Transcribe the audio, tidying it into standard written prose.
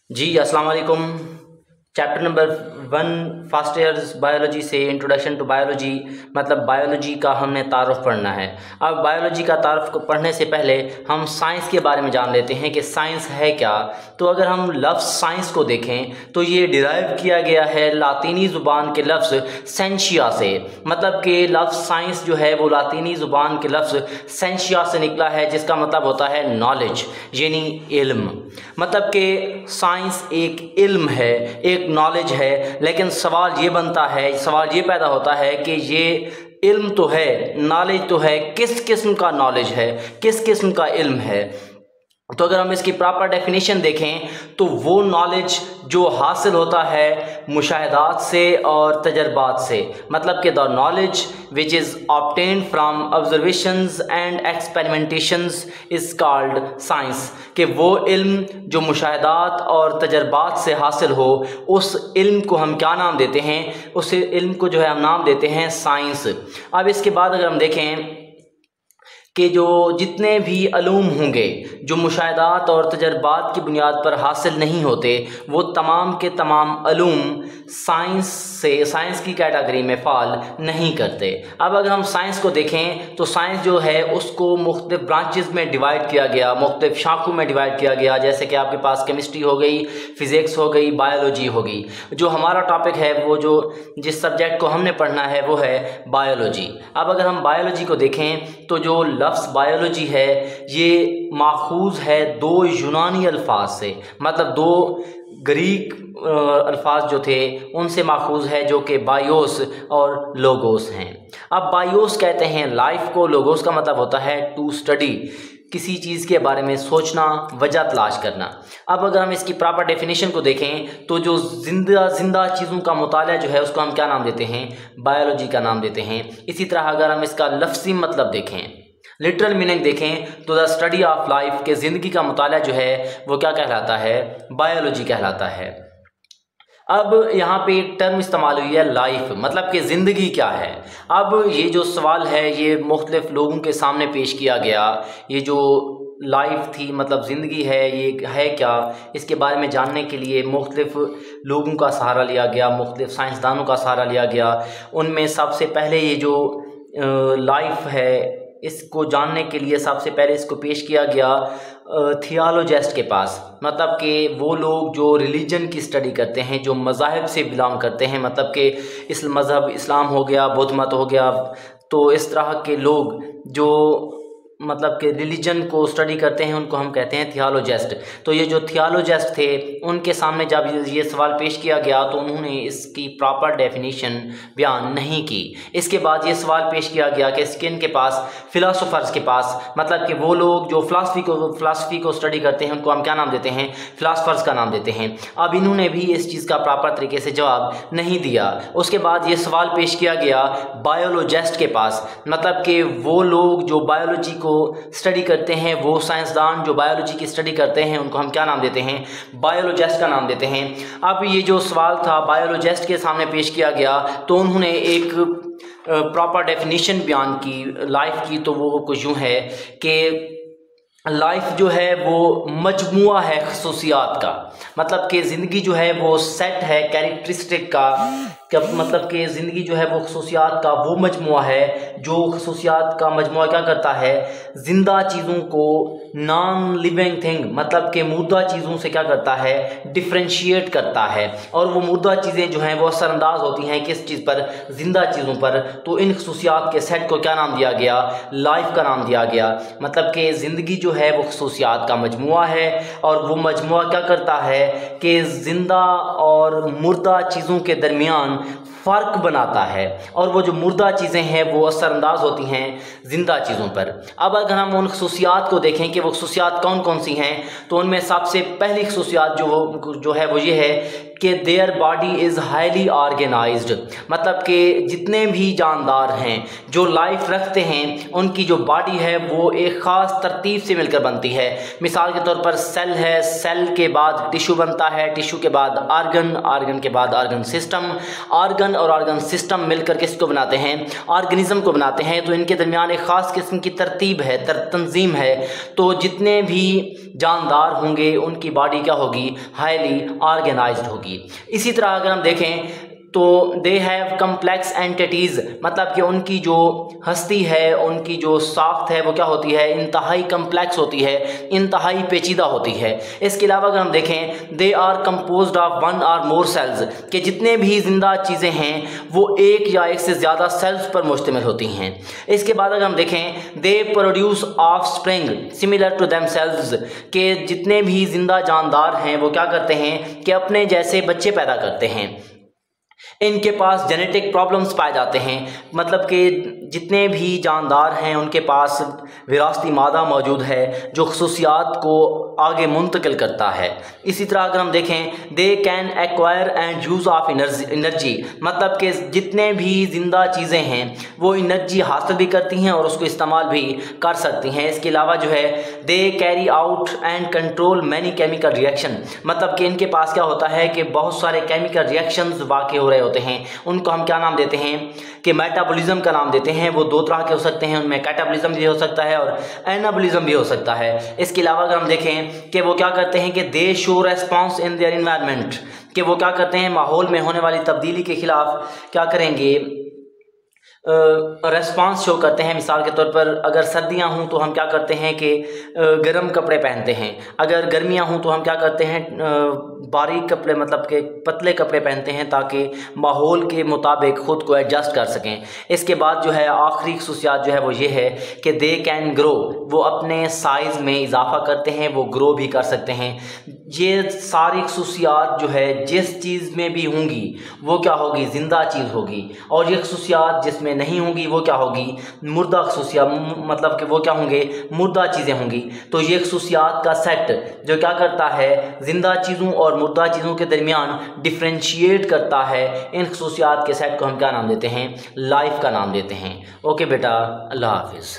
जी अस्सलाम वालेकुम। Chapter number 1 first years biology से इंट्रोडक्शन टू बायोलॉजी मतलब बायोलॉजी का हमने तारुफ पढ़ना है। अब बायोलॉजी का तारुफ को पढ़ने से पहले हम साइंस के बारे में जान लेते हैं कि साइंस है क्या। तो अगर हम लफ्ज़ साइंस को देखें तो ये डिराइव किया गया है लातीनी ज़ुबान के लफ्ज़ सेंशिया से। मतलब कि लफ्ज़ साइंस जो है वो लातीनी ज़ुबान के लफ्ज़ सेंशिया से निकला है, जिसका मतलब होता है नॉलेज यानी इल्म। मतलब कि साइंस एक इल्म है, एक नॉलेज है। लेकिन सवाल ये बनता है, सवाल ये पैदा होता है कि ये इल्म तो है, नॉलेज तो है, किस किस्म का नॉलेज है, किस किस्म का इल्म है। तो अगर हम इसकी प्रॉपर डेफिनेशन देखें तो वो नॉलेज जो हासिल होता है मुशाहदात से और तजर्बात से, मतलब कि the knowledge which is obtained from observations and experimentations is called science. कि वो इल्म जो मुशाहदात और तजर्बात से हासिल हो, उस इल्म को हम क्या नाम देते हैं? उस इल्म को जो है हम नाम देते हैं साइंस। अब इसके बाद अगर हम देखें कि जो जितने भी अलूम होंगे जो मुशाहदात और तजर्बात की बुनियाद पर हासिल नहीं होते, वो तमाम के तमाम अलूम साइंस की कैटेगरी में फ़ाल नहीं करते। अब अगर हम साइंस को देखें तो साइंस जो है उसको मुख्तलिफ ब्रांचेस में डिवाइड किया गया, मुख्तलिफ शाखों में डिवाइड किया गया। जैसे कि आपके पास केमिस्ट्री हो गई, फ़िज़िक्स हो गई, बायोलॉजी हो गई। जो हमारा टॉपिक है वो जो जिस सब्जेक्ट को हमने पढ़ना है वो है बायोलॉजी। अब अगर हम बायोलॉजी को देखें तो जो लफ्ज़ बायोलॉजी है ये माखूज़ है दो यूनानी अल्फाज से, मतलब दो ग्रीक अल्फाज जो थे उनसे माखूज़ है, जो कि बायोस और लोगोस हैं। अब बायोस कहते हैं लाइफ को, लोगोस का मतलब होता है टू स्टडी, किसी चीज़ के बारे में सोचना, वजह तलाश करना। अब अगर हम इसकी प्रॉपर डेफिनेशन को देखें तो जो जिंदा चीज़ों का मुताला जो है उसको हम क्या नाम देते हैं? बायोलॉजी का नाम देते हैं। इसी तरह अगर हम इसका लफ्ज़ी मतलब देखें, लिटरल मीनिंग देखें तो द स्टडी ऑफ लाइफ के ज़िंदगी का मुताला जो है वो क्या कहलाता है? बायोलॉजी कहलाता है। अब यहाँ पे एक टर्म इस्तेमाल हुई है लाइफ, मतलब कि ज़िंदगी क्या है। अब ये जो सवाल है ये मुख्तलिफ लोगों के सामने पेश किया गया। ये जो लाइफ थी मतलब ज़िंदगी है, ये है क्या, इसके बारे में जानने के लिए मुख्तलिफ लोगों का सहारा लिया गया, मुख्तलिफ साइंसदानों का सहारा लिया गया। उनमें सबसे पहले ये जो लाइफ है इसको जानने के लिए सबसे पहले इसको पेश किया गया थियोलॉजिस्ट के पास। मतलब कि वो लोग जो रिलीजन की स्टडी करते हैं, जो मज़ाहिब से बिलोंग करते हैं, मतलब कि इस मज़हब इस्लाम हो गया, बुद्ध मत हो गया, तो इस तरह के लोग जो मतलब कि रिलीजन को स्टडी करते हैं उनको हम कहते हैं थियोलॉजिस्ट। तो ये जो थियोलॉजिस्ट थे उनके सामने जब ये सवाल पेश किया गया तो उन्होंने इसकी प्रॉपर डेफिनेशन बयान नहीं की। इसके बाद ये सवाल पेश किया गया कि किन के पास? फ़िलासफ़र्स के पास, मतलब कि वो लोग जो फ़िलासफ़ी को स्टडी करते हैं उनको हम क्या नाम देते हैं? फ़िलासफ़र्स का नाम देते हैं। अब इन्होंने भी इस चीज़ का प्रॉपर तरीके से जवाब नहीं दिया। उसके बाद ये सवाल पेश किया गया बायोलॉजिस्ट के पास, मतलब कि वो लोग जो बायोलॉजी को स्टडी करते हैं, वो साइंसदान जो बायोलॉजी की स्टडी करते हैं उनको हम क्या नाम देते हैं? बायोलॉजिस्ट का नाम देते हैं। अब ये जो सवाल था बायोलॉजिस्ट के सामने पेश किया गया तो उन्होंने एक प्रॉपर डेफिनेशन बयान की लाइफ की। तो वो कुछ यूँ है कि लाइफ जो है वो मजमुआ है खसूसियात का, मतलब कि ज़िंदगी जो है वो सेट है कैरेक्टरिस्टिक का, मतलब कि ज़िंदगी जो है वो खसूसियात का वो मजमुआ है जो खसूसियात का मजमुआ क्या करता है? ज़िंदा चीज़ों को नॉन लिविंग थिंग, मतलब कि मुर्दा चीज़ों से क्या करता है? डिफ्रेंशिएट करता है। और वो मुर्दा चीज़ें जो हैं वो असरअंदाज होती हैं किस चीज़ पर? ज़िंदा चीज़ों पर। तो इन खसूसियात के सेट को क्या नाम दिया गया? लाइफ का नाम दिया गया। मतलब कि ज़िंदगी जो है वो खसूसियात का मजमुआ है और वो मजमुआ क्या करता है कि ज़िंदा और मुर्दा चीज़ों के दरमियान फ़र्क बनाता है, और वो जो मुर्दा चीज़ें हैं वो असरअंदाज होती हैं ज़िंदा चीज़ों पर। अब अगर हम उन खसूसियात को देखें कि वो खसूसियात कौन कौन सी हैं, तो उनमें सबसे पहली खसूसियात जो है वो ये है कि their body is highly organized, मतलब कि जितने भी जानदार हैं जो लाइफ रखते हैं उनकी जो बॉडी है वो एक ख़ास तरतीब से मिलकर बनती है। मिसाल के तौर पर सेल है, सेल के बाद टिश्यू बनता है, टिश्यू के बाद आर्गन, आर्गन के बाद आर्गन सिस्टम, आर्गन और आर्गन सिस्टम मिलकर किसको बनाते हैं, ऑर्गेनिज्म को बनाते हैं। तो इनके दरमियान एक ख़ास किस्म की तरतीब है, तंजीम है। तो जितने भी जानदार होंगे उनकी बॉडी क्या होगी, हाईली ऑर्गेनाइज्ड होगी। इसी तरह अगर हम देखें तो दे हैव कम्प्लेक्स एंटिटीज़, मतलब कि उनकी जो हस्ती है, उनकी जो साख्त है वो क्या होती है, इंतहाई कम्प्लेक्स होती है, इंतहाई पेचीदा होती है। इसके अलावा अगर हम देखें they are composed of one or more sales, कि जितने भी ज़िंदा चीज़ें हैं वो एक या एक से ज़्यादा सेल्स पर मुश्तमिल होती हैं। इसके बाद अगर हम देखें they produce offspring similar to themselves, के जितने भी ज़िंदा जानदार हैं वो क्या करते हैं कि अपने जैसे बच्चे पैदा करते हैं। इनके पास जेनेटिक प्रॉब्लम्स पाए जाते हैं, मतलब कि जितने भी जानदार हैं उनके पास विरासती मादा मौजूद है जो खसूसियात को आगे मुंतकिल करता है। इसी तरह अगर हम देखें they can acquire and use of energy, मतलब कि जितने भी ज़िंदा चीज़ें हैं वो एनर्जी हासिल भी करती हैं और उसको इस्तेमाल भी कर सकती हैं। इसके अलावा जो है they carry out and control many chemical reaction, मतलब कि इनके पास क्या होता है कि बहुत सारे केमिकल रिएक्शंस वाक़ हो रहे होते हैं। उनको हम क्या नाम देते हैं कि मेटाबॉलिज्म का नाम देते हैं। वो दो तरह के हो सकते हैं, उनमें कैटाबॉलिज्म भी हो सकता है और एनाबॉलिज्म भी हो सकता है। इसके अलावा अगर हम देखें कि वो क्या करते हैं कि दे show response in their environment, कि वो क्या करते हैं माहौल में होने वाली तब्दीली के ख़िलाफ़ क्या करेंगे, रेस्पॉन्स शो करते हैं। मिसाल के तौर पर अगर सर्दियां हों तो हम क्या करते हैं कि गर्म कपड़े पहनते हैं, अगर गर्मियां हों तो हम क्या करते हैं बारीक कपड़े, मतलब कि पतले कपड़े पहनते हैं ताकि माहौल के मुताबिक ख़ुद को एडजस्ट कर सकें। इसके बाद जो है आखिरी खसूसियात जो है वो ये है कि दे कैन ग्रो, वो अपने साइज़ में इजाफा करते हैं, वो ग्रो भी कर सकते हैं। ये सारी खसूसियात जो है जिस चीज़ में भी होंगी वो क्या होगी, ज़िंदा चीज़ होगी, और ये खसूसियात जिसमें नहीं होंगी वो क्या होगी, मुर्दा खसूसियात, मतलब कि वो क्या होंगे, मुर्दा चीज़ें होंगी। तो ये खसूसियात का सेट जो क्या करता है, ज़िंदा चीज़ों और मुर्दा चीज़ों के दरमियान डिफ्रेंशिएट करता है। इन खसूसियात के सेट को हम क्या नाम देते हैं, लाइफ का नाम देते हैं। ओके बेटा, अल्लाह हाफिज़।